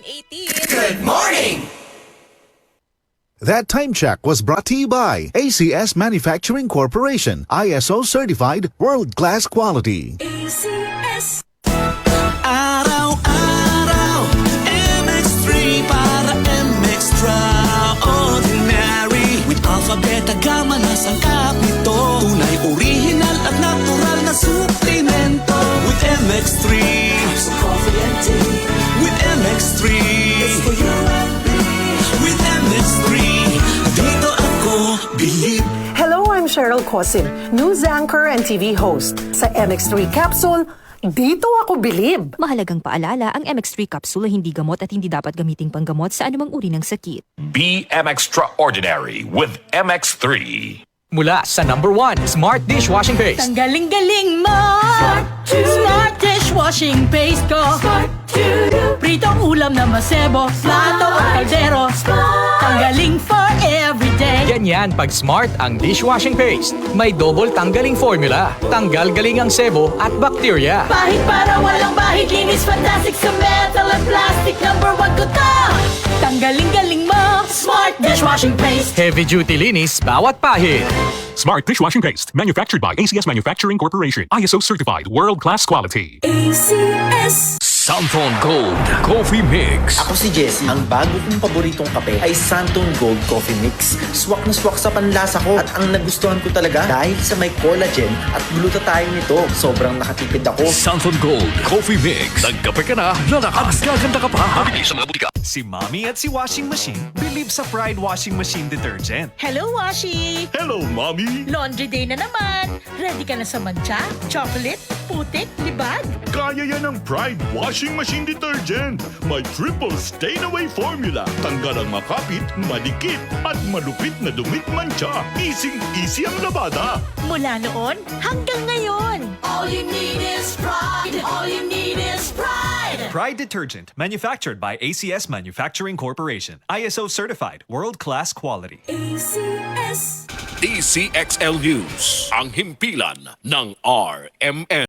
2018. Good morning! That time check was brought to you by ACS Manufacturing Corporation, ISO certified world-class quality. ACS. Araw-araw, MX3 para MX-Traordinary. With alpha, beta, gamma na sangkap nito. Tunay, original at natural na suplemento. With MX3, so coffee and tea. With MX3, it's for you and me. With MX3, dito ako believe. Hello, I'm Cheryl Cosim, news anchor and TV host. Sa MX3 Capsule, dito ako bilib. Mahalagang paalala, ang MX3 capsule ay hindi gamot at hindi dapat gamiting panggamot sa anumang uri ng sakit. Be Extraordinary with MX3. Mula sa number 1 Smart Dishwashing Paste. Ang galing-galing mo! Smart dishwashing paste ko! Pritong ulam na masebo, plato o kaldero. Tanggaling for everyday. Ganyan pag Smart ang dishwashing paste. May double tanggaling formula. Tanggal galing ang sebo at bakterya. Bahid para walang bahid, linis fantastic sa metal at plastic. Number 1 ko to! Tanggaling-galing mo! Smart dishwashing paste. Heavy duty linis bawat pahid. Smart Dishwashing Paste, manufactured by ACS Manufacturing Corporation. ISO certified, world-class quality. ACS. Santon Gold Coffee Mix. Ako si Jesse. Ang bago kong paboritong kape ay Santon Gold Coffee Mix. Swak na swak sa panlasa ko at ang nagustuhan ko talaga dahil sa may collagen at glutathione nito. Sobrang nakatipid ako. Santon Gold Coffee Mix. Nagkape ka na, lalakas, gaganda ka pa. Mabili sa mga butika. Si Mommy at si Washing Machine believe sa Pride Washing Machine Detergent. Hello, Washi! Hello, Mommy! Laundry day na naman. Ready ka na sa mancha, chocolate, putik, libag? Kaya yan ang Pride Washing Machine Detergent. May triple stain-away formula. Tanggal ang makapit, madikit, at malupit na dumit mancha. Easy ang labada. Mula noon hanggang ngayon. All you need is pride. All you need is pride. Pride Detergent, manufactured by ACS Manufacturing Corporation. ISO certified, world-class quality. ACS. DCXL News. Ang himpilan ng RMN.